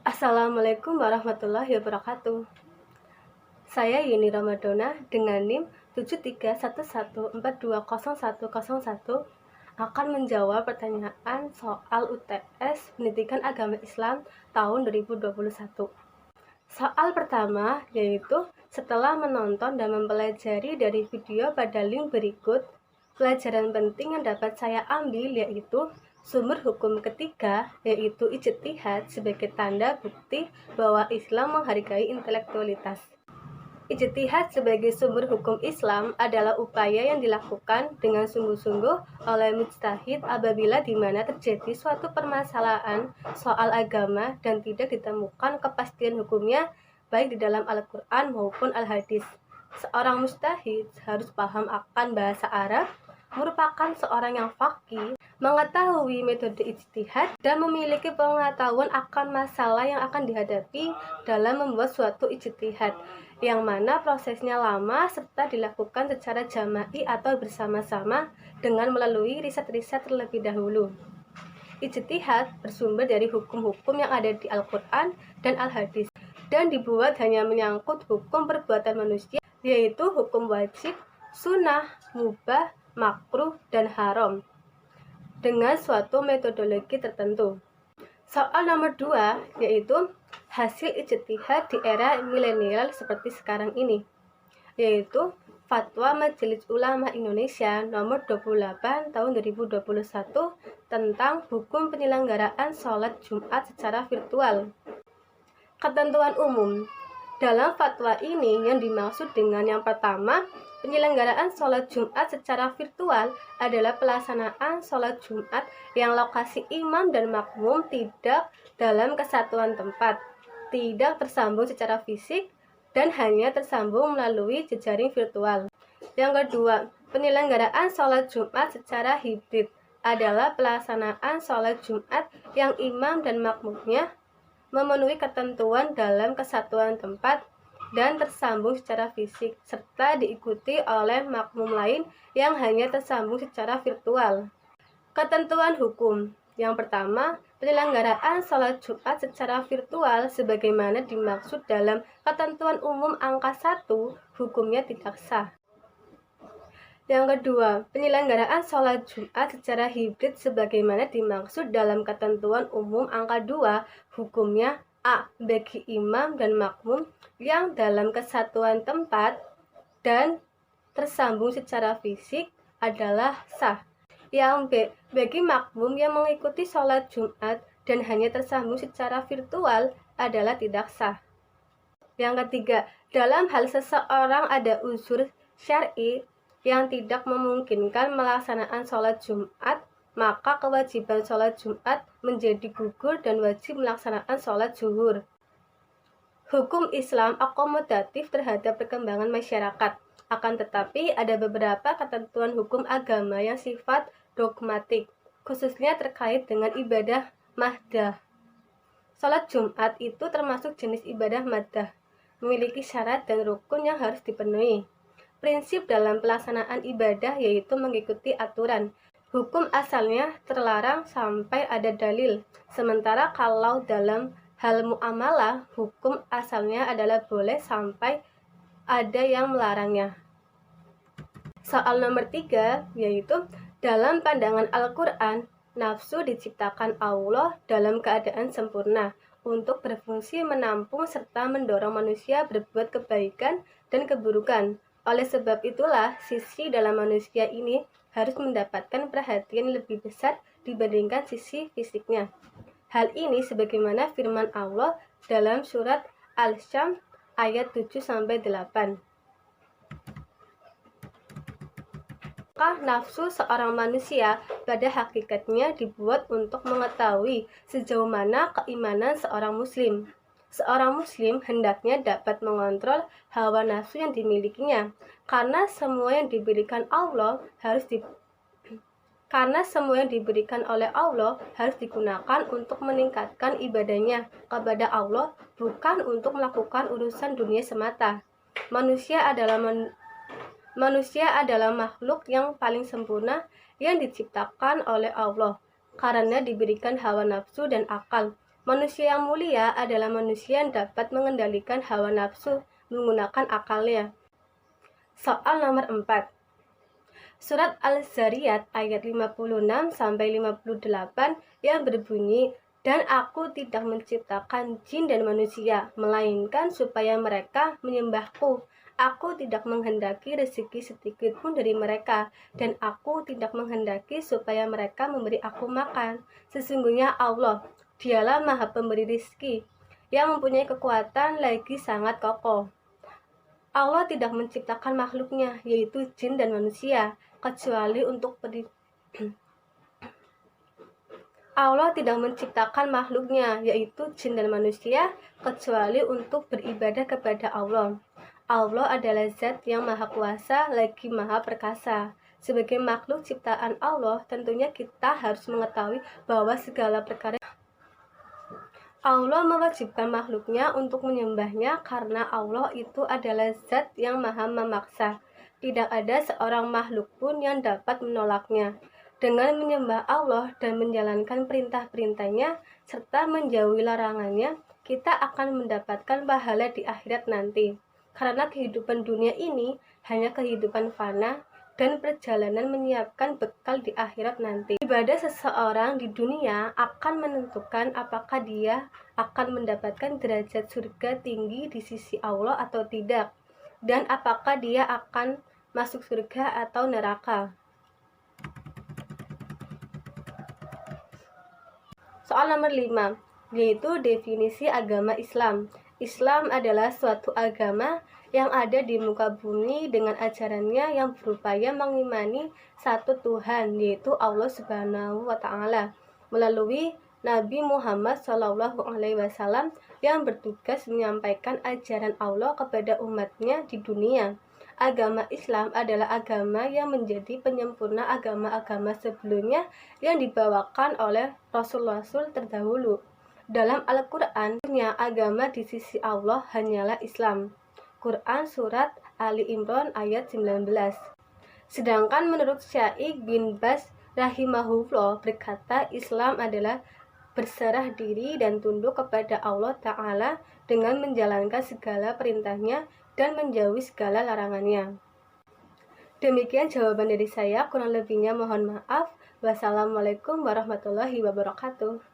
Assalamualaikum warahmatullahi wabarakatuh. Saya Yuni Ramadona dengan NIM 7311420101 akan menjawab pertanyaan soal UTS Pendidikan Agama Islam tahun 2021. Soal pertama yaitu setelah menonton dan mempelajari dari video pada link berikut, pelajaran penting yang dapat saya ambil yaitu sumber hukum ketiga, yaitu ijtihad sebagai tanda bukti bahwa Islam menghargai intelektualitas. Ijtihad sebagai sumber hukum Islam adalah upaya yang dilakukan dengan sungguh-sungguh oleh mujtahid apabila di mana terjadi suatu permasalahan soal agama dan tidak ditemukan kepastian hukumnya baik di dalam Al-Quran maupun Al-Hadis. Seorang mujtahid harus paham akan bahasa Arab, merupakan seorang yang faqih, mengetahui metode ijtihad, dan memiliki pengetahuan akan masalah yang akan dihadapi dalam membuat suatu ijtihad, yang mana prosesnya lama serta dilakukan secara jama'i atau bersama-sama dengan melalui riset-riset terlebih dahulu. Ijtihad bersumber dari hukum-hukum yang ada di Al-Quran dan Al-Hadis dan dibuat hanya menyangkut hukum perbuatan manusia, yaitu hukum wajib, sunnah, mubah, makruh, dan haram dengan suatu metodologi tertentu. Soal nomor 2 yaitu hasil ijtihad di era milenial seperti sekarang ini, yaitu Fatwa Majelis Ulama Indonesia nomor 28 tahun 2021 tentang hukum penyelenggaraan sholat Jumat secara virtual. Ketentuan umum. Dalam fatwa ini yang dimaksud dengan yang pertama, penyelenggaraan sholat Jumat secara virtual adalah pelaksanaan sholat Jumat yang lokasi imam dan makmum tidak dalam kesatuan tempat, tidak tersambung secara fisik, dan hanya tersambung melalui jejaring virtual. Yang kedua, penyelenggaraan sholat Jumat secara hibrid adalah pelaksanaan sholat Jumat yang imam dan makmumnya memenuhi ketentuan dalam kesatuan tempat dan tersambung secara fisik, serta diikuti oleh makmum lain yang hanya tersambung secara virtual. Ketentuan hukum. Yang pertama, penyelenggaraan sholat Jumat secara virtual sebagaimana dimaksud dalam ketentuan umum angka 1, hukumnya tidak sah. Yang kedua, penyelenggaraan sholat Jumat secara hibrid sebagaimana dimaksud dalam ketentuan umum angka 2, hukumnya A. Bagi imam dan makmum yang dalam kesatuan tempat dan tersambung secara fisik adalah sah. Yang B. Bagi makmum yang mengikuti sholat Jumat dan hanya tersambung secara virtual adalah tidak sah. Yang ketiga, dalam hal seseorang ada unsur syar'i yang tidak memungkinkan melaksanaan sholat Jumat, maka kewajiban sholat Jumat menjadi gugur dan wajib melaksanakan sholat zuhur. Hukum Islam akomodatif terhadap perkembangan masyarakat, akan tetapi ada beberapa ketentuan hukum agama yang sifat dogmatik, khususnya terkait dengan ibadah maddah. Sholat Jumat itu termasuk jenis ibadah maddah, memiliki syarat dan rukun yang harus dipenuhi. Prinsip dalam pelaksanaan ibadah yaitu mengikuti aturan. Hukum asalnya terlarang sampai ada dalil. Sementara kalau dalam hal muamalah, hukum asalnya adalah boleh sampai ada yang melarangnya. Soal nomor 3 yaitu dalam pandangan Al-Quran, nafsu diciptakan Allah dalam keadaan sempurna untuk berfungsi menampung serta mendorong manusia berbuat kebaikan dan keburukan. Oleh sebab itulah, sisi dalam manusia ini harus mendapatkan perhatian lebih besar dibandingkan sisi fisiknya. Hal ini sebagaimana firman Allah dalam surat Al-Syams ayat 7-8. Maka nafsu seorang manusia pada hakikatnya dibuat untuk mengetahui sejauh mana keimanan seorang muslim. Seorang muslim hendaknya dapat mengontrol hawa nafsu yang dimilikinya, karena semua yang diberikan oleh Allah harus digunakan untuk meningkatkan ibadahnya kepada Allah, bukan untuk melakukan urusan dunia semata. Manusia adalah makhluk yang paling sempurna yang diciptakan oleh Allah, karena diberikan hawa nafsu dan akal. Manusia yang mulia adalah manusia yang dapat mengendalikan hawa nafsu menggunakan akalnya. Soal nomor 4. Surat Al-Zariyat ayat 56-58 yang berbunyi, "Dan aku tidak menciptakan jin dan manusia, melainkan supaya mereka menyembahku. Aku tidak menghendaki rezeki sedikit pun dari mereka, dan aku tidak menghendaki supaya mereka memberi aku makan. Sesungguhnya Allah, Dialah Maha Pemberi rezeki, yang mempunyai kekuatan lagi sangat kokoh." Allah tidak menciptakan makhluknya, yaitu jin dan manusia, kecuali untuk Allah tidak menciptakan makhluknya, yaitu jin dan manusia, kecuali untuk beribadah kepada Allah. Allah adalah zat yang maha kuasa lagi maha perkasa. Sebagai makhluk ciptaan Allah, tentunya kita harus mengetahui bahwa segala perkara Allah mewajibkan makhluknya untuk menyembahnya karena Allah itu adalah zat yang maha memaksa. Tidak ada seorang makhluk pun yang dapat menolaknya. Dengan menyembah Allah dan menjalankan perintah-perintahnya serta menjauhi larangannya, kita akan mendapatkan pahala di akhirat nanti. Karena kehidupan dunia ini hanya kehidupan fana, dan perjalanan menyiapkan bekal di akhirat nanti. Ibadah seseorang di dunia akan menentukan apakah dia akan mendapatkan derajat surga tinggi di sisi Allah atau tidak, dan apakah dia akan masuk surga atau neraka. Soal nomor 5, yaitu definisi agama Islam. Islam adalah suatu agama yang ada di muka bumi dengan ajarannya yang berupaya mengimani satu Tuhan, yaitu Allah Subhanahu wa Ta'ala, melalui Nabi Muhammad SAW yang bertugas menyampaikan ajaran Allah kepada umatnya di dunia. Agama Islam adalah agama yang menjadi penyempurna agama-agama sebelumnya yang dibawakan oleh Rasul-Rasul terdahulu. Dalam Al-Quran, agama di sisi Allah hanyalah Islam. Quran Surat Ali Imran ayat 19. Sedangkan menurut Syaikh bin Baz rahimahullah berkata, Islam adalah berserah diri dan tunduk kepada Allah Ta'ala dengan menjalankan segala perintahnya dan menjauhi segala larangannya. Demikian jawaban dari saya, kurang lebihnya mohon maaf. Wassalamualaikum warahmatullahi wabarakatuh.